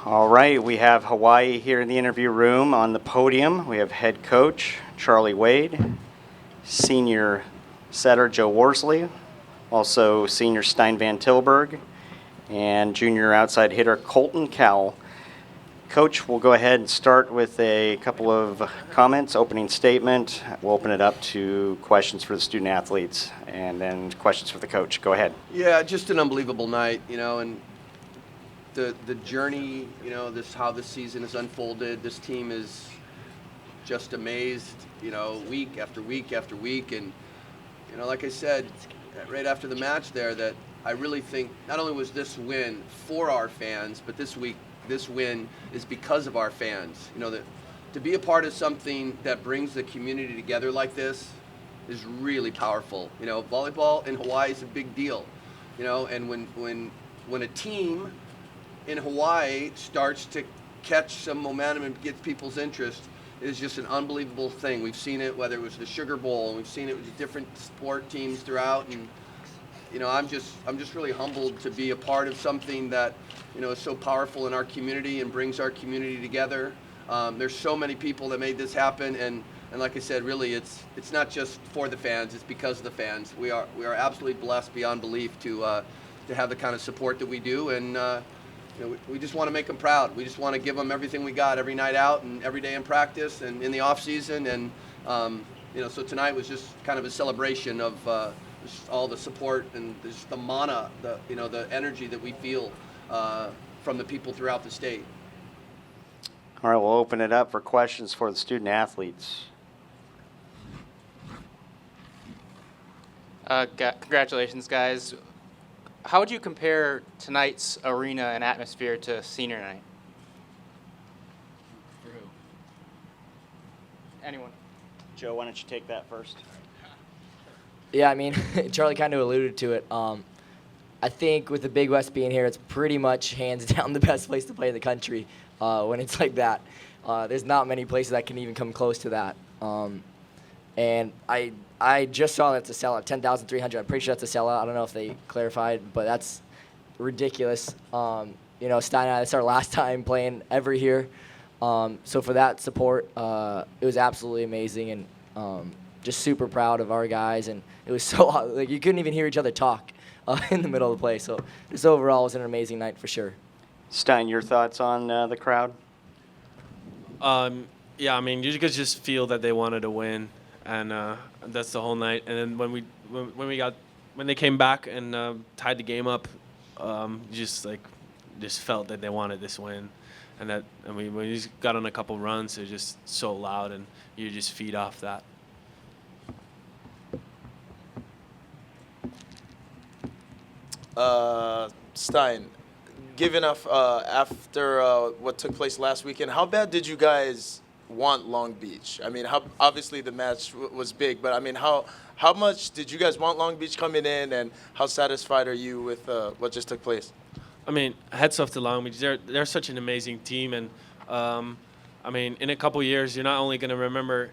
All right, we have Hawaii here in the interview room. On the podium, we have head coach Charlie Wade, senior setter Joe Worsley, also senior Stein Van Tilburg, and junior outside hitter Colton Cowell. Coach, we'll go ahead and start with a couple of comments, opening statement. We'll open it up to questions for the student athletes and then questions for the coach. Go ahead. Yeah, just an unbelievable night, and the journey, how this season has unfolded. This team is just amazed, week after week after week. And, like I said, right after the match there, that I really think not only was this win for our fans, but this win is because of our fans. That to be a part of something that brings the community together like this is really powerful. Volleyball in Hawaii is a big deal, and when a team in Hawaii starts to catch some momentum and gets people's interest, it is just an unbelievable thing. We've seen it, whether it was the Sugar Bowl, and we've seen it with different sport teams throughout, and I'm just really humbled to be a part of something that is so powerful in our community and brings our community together. There's so many people that made this happen, and like I said, really it's not just for the fans, it's because of the fans. We are absolutely blessed beyond belief to have the kind of support that we do, and we just want to make them proud. We just want to give them everything we got every night out and every day in practice and in the off season. And so tonight was just kind of a celebration of just all the support and just the mana, the energy that we feel from the people throughout the state. All right, we'll open it up for questions for the student athletes. Congratulations, guys. How would you compare tonight's arena and atmosphere to senior night? Anyone? Joe, why don't you take that first? Yeah, I mean, Charlie kind of alluded to it. I think with the Big West being here, it's pretty much hands down the best place to play in the country when it's like that. There's not many places that can even come close to that. And I just saw that's a sellout, 10,300. I'm pretty sure that's a sellout. I don't know if they clarified, but that's ridiculous. Stein and I, that's our last time playing ever here. So for that support, it was absolutely amazing, and just super proud of our guys. And it was so like you couldn't even hear each other talk in the middle of the play. So just overall, it was an amazing night for sure. Stein, your thoughts on the crowd? Yeah, I mean, you could just feel that they wanted to win. And that's the whole night. And then when they came back and tied the game up, just felt that they wanted this win, and when you just got on a couple runs, they're just so loud, and you just feed off that. Stein, given after what took place last weekend, how bad did you guys want Long Beach? I mean, obviously the match was big, but I mean, how much did you guys want Long Beach coming in, and how satisfied are you with what just took place? I mean, hats off to Long Beach. They're such an amazing team, and I mean, in a couple years, you're not only going to remember,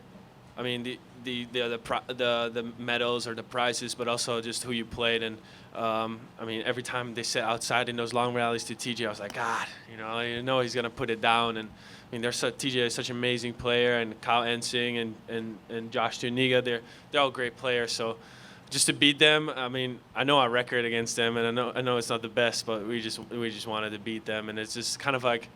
I mean, the medals or the prizes, but also just who you played. And I mean, every time they sit outside in those long rallies to TJ, I was like, God, he's going to put it down. And I mean, TJ is such an amazing player, and Kyle Ensing and Josh Tuniga, they're all great players. So just to beat them, I mean, I know our record against them, and I know it's not the best, but we just wanted to beat them, and it's just kind of like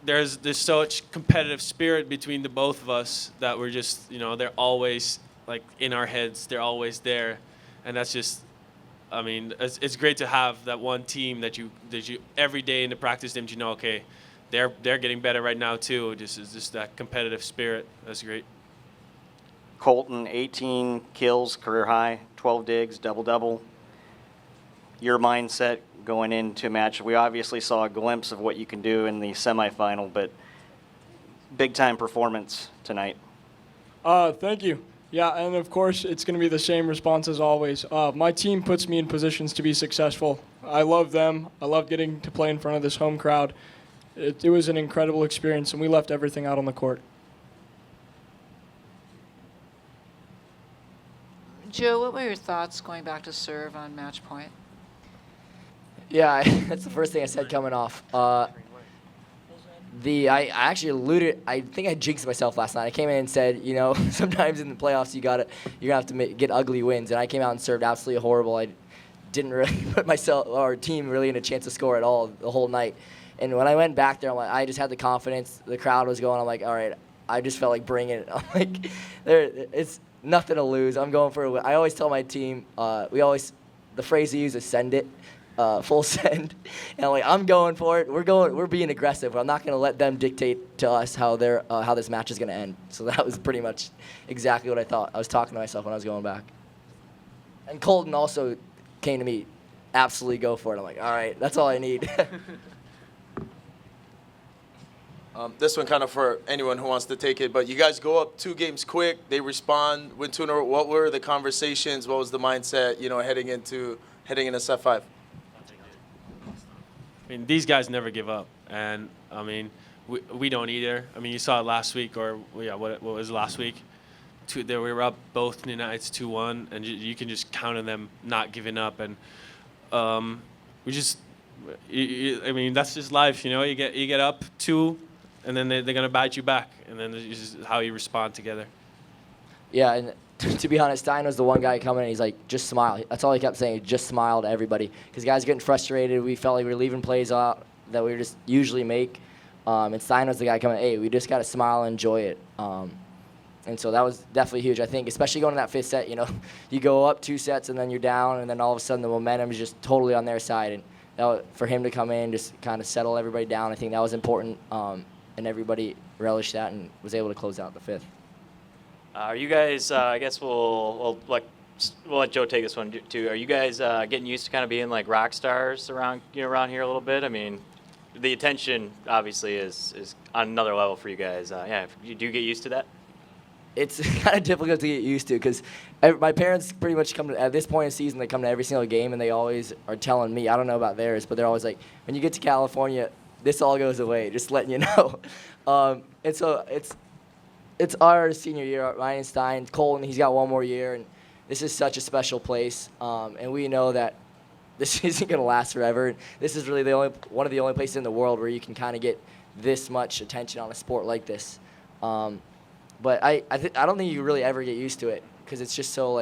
there's such competitive spirit between the both of us that we're just they're always like in our heads, they're always there, and that's just. I mean, it's great to have that one team that you every day in the practice games, okay, they're getting better right now too. Just that competitive spirit. That's great. Colton, 18 kills, career high, 12 digs, double-double. Your mindset going into a match, we obviously saw a glimpse of what you can do in the semifinal, but big-time performance tonight. Thank you. Yeah, and of course, it's going to be the same response as always. My team puts me in positions to be successful. I love them. I love getting to play in front of this home crowd. It was an incredible experience, and we left everything out on the court. Joe, what were your thoughts going back to serve on match point? Yeah, that's the first thing I said coming off. I actually alluded. I think I jinxed myself last night. I came in and said, sometimes in the playoffs you're gonna have to get ugly wins, and I came out and served absolutely horrible. I didn't really put myself or our team really in a chance to score at all the whole night. And when I went back there, I just had the confidence. The crowd was going. I'm like, all right. I just felt like bringing it. I'm like, it's nothing to lose. I'm going for a win. I always tell my team, the phrase we use is send it, full send. And I'm going for it. We're being aggressive. I'm not going to let them dictate to us how this match is going to end. So that was pretty much exactly what I thought. I was talking to myself when I was going back. And Colton also came to me, absolutely go for it. I'm like, all right, that's all I need. This one kind of for anyone who wants to take it, but you guys go up 2 games quick. They respond, win 2 in a row. What were the conversations? What was the mindset, heading into set 5? I mean, these guys never give up, and I mean, we don't either. I mean, you saw it last week, or what was last week? We were up both nights 2-1, and you can just count on them not giving up, and we just. I mean, that's just life, You get up 2. And then they're going to bite you back. And then it's just how you respond together. Yeah, and to be honest, Stein was the one guy coming in. He's like, just smile. That's all he kept saying, just smile to everybody. Because guys getting frustrated. We felt like we were leaving plays out that we just usually make. And Stein was the guy coming, hey, we just got to smile and enjoy it. And so that was definitely huge. I think, especially going to that 5th set, you go up 2 sets and then you're down. And then all of a sudden the momentum is just totally on their side. And for him to come in, just kind of settle everybody down, I think that was important. And everybody relished that and was able to close out the 5th. Are you guys? I guess we'll let Joe take this one too. Are you guys getting used to kind of being like rock stars around around here a little bit? I mean, the attention obviously is on another level for you guys. Do you get used to that? It's kind of difficult to get used to because my parents pretty much come to, at this point in the season, they come to every single game and they always are telling me, I don't know about theirs, but they're always like, when you get to California, this all goes away, just letting you know. And so it's our senior year, Ryan Stein, Colton, he's got 1 more year, and this is such a special place. And we know that this isn't going to last forever. This is really one of the only places in the world where you can kind of get this much attention on a sport like this. But I don't think you really ever get used to it because it's just so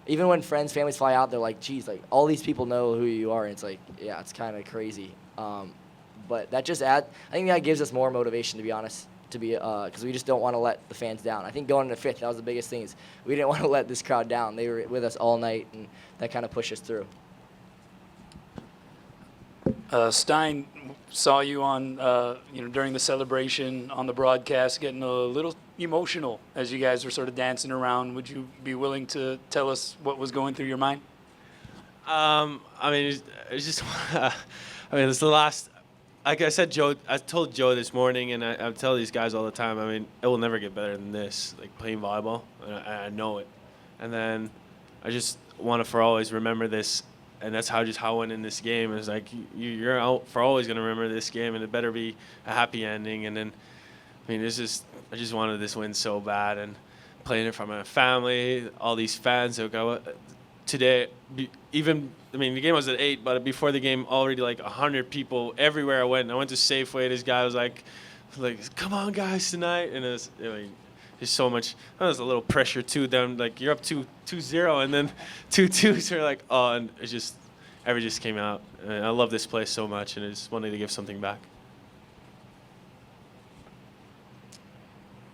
even when friends, families fly out, they're like, geez, all these people know who you are. And it's yeah, it's kind of crazy. But that just I think that gives us more motivation, to be honest, because we just don't want to let the fans down. I think going into 5th, that was the biggest thing is we didn't want to let this crowd down. They were with us all night, and that kind of pushed us through. Stein saw you on, during the celebration on the broadcast, getting a little emotional as you guys were sort of dancing around. Would you be willing to tell us what was going through your mind? I mean, it's just. It's the last. Like I said, I told Joe this morning, and I tell these guys all the time. I mean, it will never get better than this. Playing volleyball, and I know it. And then I just want to for always remember this, and that's how I went in this game. It's you're out for always gonna remember this game, and it better be a happy ending. And then, I just wanted this win so bad, and playing it for my family, all these fans who go today. The game was at 8, but before the game, already 100 people everywhere I went. I went to Safeway. This guy was like, come on, guys, tonight. And it was, just so much. There's a little pressure, too. Then, you're up 2-0, and then 2-2. So you're and it just, everything just came out. And I love this place so much, and I just wanted to give something back.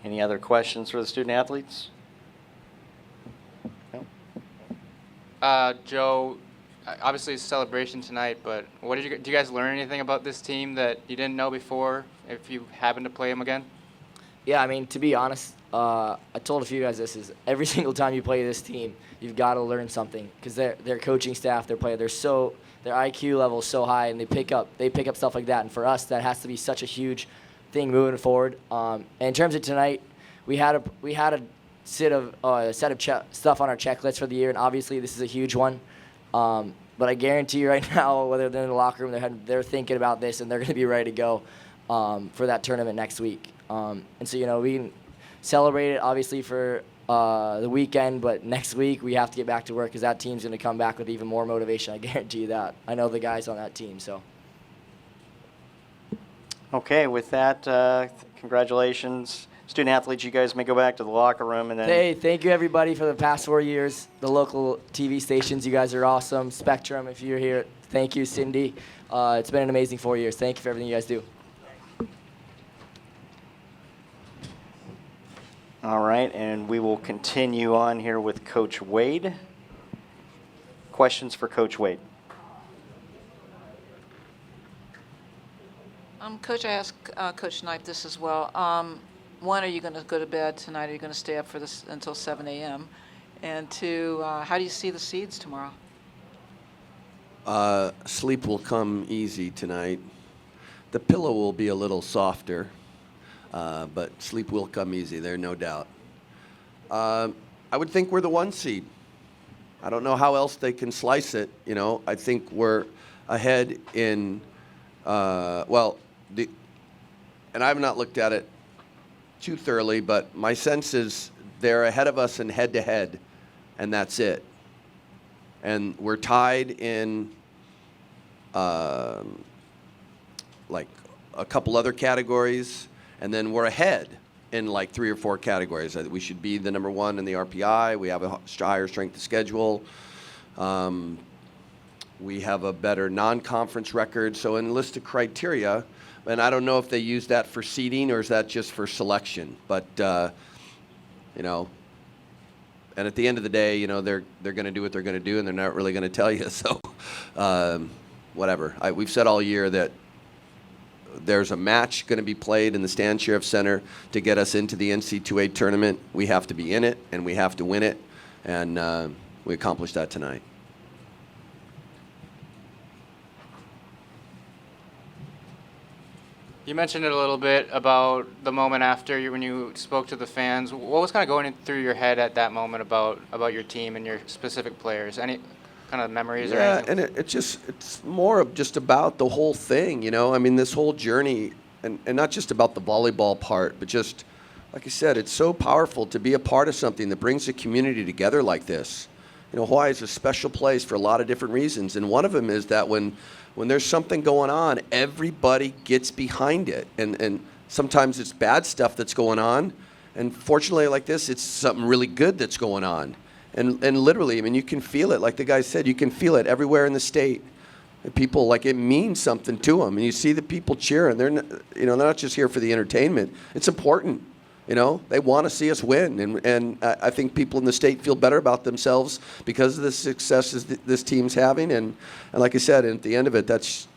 Any other questions for the student athletes? Joe, obviously it's a celebration tonight, but do you guys learn anything about this team that you didn't know before if you happen to play them again? Yeah, to be honest, I told a few guys this is every single time you play this team, you've got to learn something because their coaching staff, their player, their IQ level is so high, and they pick up stuff like that. And for us, that has to be such a huge thing moving forward. And in terms of tonight, we had a set of stuff on our checklist for the year, and obviously this is a huge one. But I guarantee you right now, whether they're in the locker room, they're thinking about this, and they're going to be ready to go for that tournament next week. And so we can celebrate it obviously for the weekend, but next week we have to get back to work because that team's going to come back with even more motivation. I guarantee you that. I know the guys on that team, so. Okay, with that, congratulations. Student athletes, you guys may go back to the locker room and then. Hey, thank you everybody for the past 4 years. The local TV stations, you guys are awesome. Spectrum, if you're here, thank you, Cindy. It's been an amazing 4 years. Thank you for everything you guys do. All right, and we will continue on here with Coach Wade. Questions for Coach Wade? Coach, I asked Coach Knight this as well. One, are you going to go to bed tonight? Are you going to stay up for this until 7 a.m.? And two, how do you see the seeds tomorrow? Sleep will come easy tonight. The pillow will be a little softer, but sleep will come easy, there's no doubt. I would think we're the 1 seed. I don't know how else they can slice it. You know, I think we're ahead in, and I've not looked at it too thoroughly, but my sense is they're ahead of us in head-to-head, and that's it. And we're tied in like a couple other categories, and then we're ahead in like 3 or 4 categories. We should be the number 1 in the RPI. We have a higher strength of schedule. We have a better non-conference record. So in a list of criteria, and I don't know if they use that for seeding or is that just for selection. But, you know, and at the end of the day, you know, they're going to do what they're going to do, and they're not really going to tell you. So, whatever. We've said all year that there's a match going to be played in the Stan Sheriff Center to get us into the NC2A tournament. We have to be in it, and we have to win it, and we accomplished that tonight. You mentioned it a little bit about the moment after when you spoke to the fans. What was kind of going through your head at that moment about your team and your specific players? Any kind of memories or anything? Yeah, and it's more of just about the whole thing, you know? I mean, this whole journey, and not just about the volleyball part, but just, like I said, it's so powerful to be a part of something that brings the community together like this. You know, Hawaii is a special place for a lot of different reasons, and one of them is that when there's something going on, everybody gets behind it. And sometimes it's bad stuff that's going on. And fortunately, like this, it's something really good that's going on. And literally, I mean, you can feel it. Like the guy said, you can feel it everywhere in the state. And people, like, it means something to them. And you see the people cheering. They're not just here for the entertainment. It's important. You know, they want to see us win. And I think people in the state feel better about themselves because of the success this team's having. And like I said, at the end of it, that's,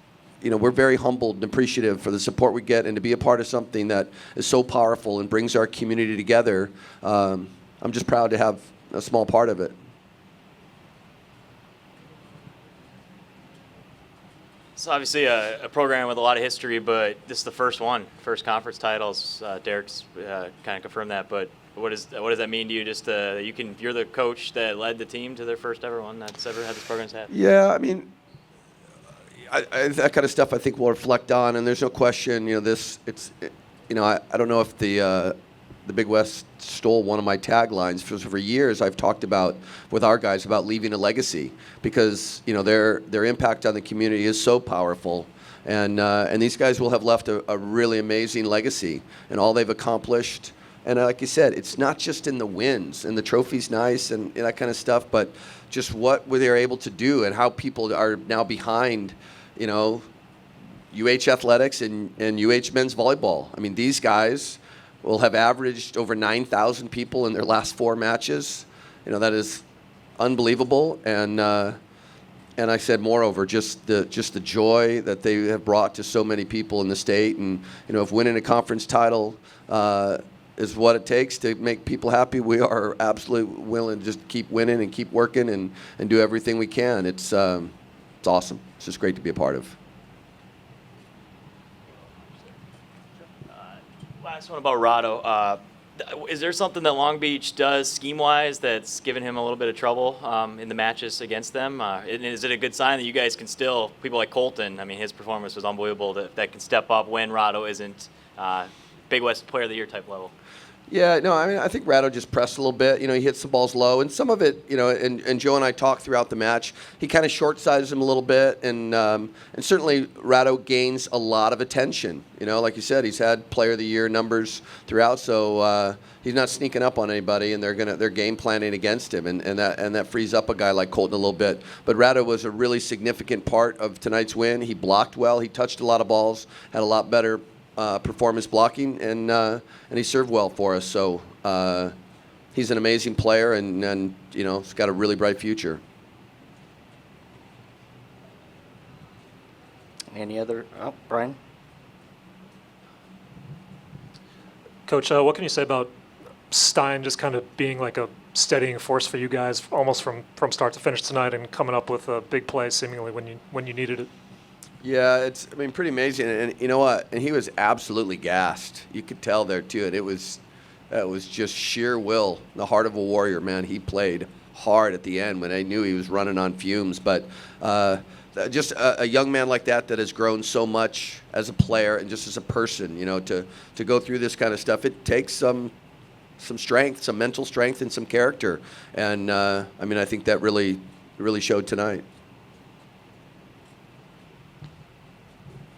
you know, we're very humbled and appreciative for the support we get and to be a part of something that is so powerful and brings our community together. I'm just proud to have a small part of it. It's obviously a program with a lot of history, but this is the first conference titles. Derek's kind of confirmed that. But what does that mean to you? Just you're the coach that led the team to their first ever one that's ever had this program's had. Yeah, I mean, that kind of stuff I think we'll reflect on, and there's no question. You know, I don't know if the Big West stole one of my taglines. For years, I've talked about with our guys about leaving a legacy because, you know, their impact on the community is so powerful, and these guys will have left a really amazing legacy and all they've accomplished. And like you said, it's not just in the wins, and the trophy's nice and that kind of stuff, but just what they're able to do and how people are now behind, you know, UH athletics and UH men's volleyball. I mean, these guys will have averaged over 9,000 people in their last 4 matches. You know, that is unbelievable. And I said, moreover, just the joy that they have brought to so many people in the state. And, you know, if winning a conference title is what it takes to make people happy, we are absolutely willing to just keep winning and keep working and do everything we can. It's awesome. It's just great to be a part of. Last one about Rado. Is there something that Long Beach does scheme-wise that's given him a little bit of trouble in the matches against them? Is it a good sign that you guys can still, people like Colton, I mean, his performance was unbelievable, that can step up when Rado isn't Big West Player of the Year type level? Yeah, no, I mean, I think Ratto just pressed a little bit. He hits the balls low, and some of it, and Joe and I talked throughout the match. He kind of short-sizes him a little bit, and certainly Ratto gains a lot of attention. Like you said, he's had Player of the Year numbers throughout, so he's not sneaking up on anybody, and they're game planning against him, and that frees up a guy like Colton a little bit. But Ratto was a really significant part of tonight's win. He blocked well, he touched a lot of balls, had a lot better performance blocking, and he served well for us. So he's an amazing player, and he's got a really bright future. Any other? Oh, Brian? Coach, what can you say about Stein just kind of being like a steadying force for you guys almost from start to finish tonight and coming up with a big play seemingly when you needed it? Yeah, it's pretty amazing, and you know what? And he was absolutely gassed. You could tell there too, and it was just sheer will, the heart of a warrior, man. He played hard at the end when I knew he was running on fumes. But just a young man like that has grown so much as a player and just as a person, to go through this kind of stuff, it takes some strength, some mental strength, and some character. And I think that really showed tonight.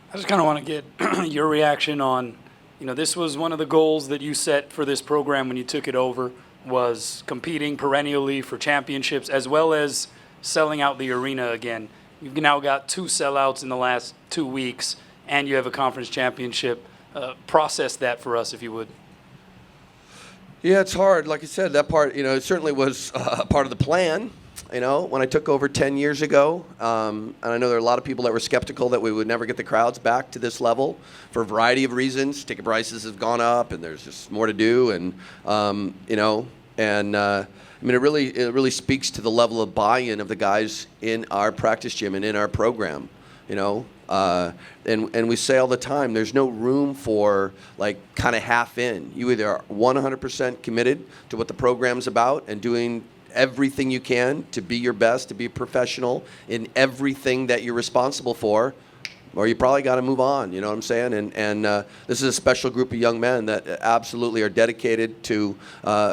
I just kind of want to get your reaction on, this was one of the goals that you set for this program when you took it over, was competing perennially for championships as well as selling out the arena again. You've now got 2 sellouts in the last 2 weeks, and you have a conference championship. Process that for us, if you would. Yeah, it's hard. Like I said, that part, it certainly was part of the plan. When I took over 10 years ago, and I know there are a lot of people that were skeptical that we would never get the crowds back to this level for a variety of reasons. Ticket prices have gone up, and there's just more to do, and it really speaks to the level of buy-in of the guys in our practice gym and in our program. And we say all the time, there's no room for kind of half in. You either are 100% committed to what the program's about and doing everything you can to be your best, to be professional in everything that you're responsible for, or you probably got to move on. You know what I'm saying? And this is a special group of young men that absolutely are dedicated to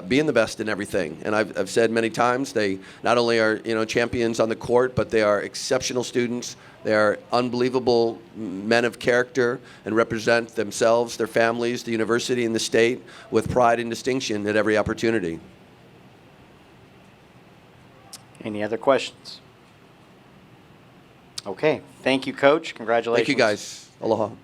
being the best in everything. And I've said many times, they not only are champions on the court, but they are exceptional students. They are unbelievable men of character and represent themselves, their families, the university, and the state with pride and distinction at every opportunity. Any other questions? Okay. Thank you, Coach. Congratulations. Thank you, guys. Aloha.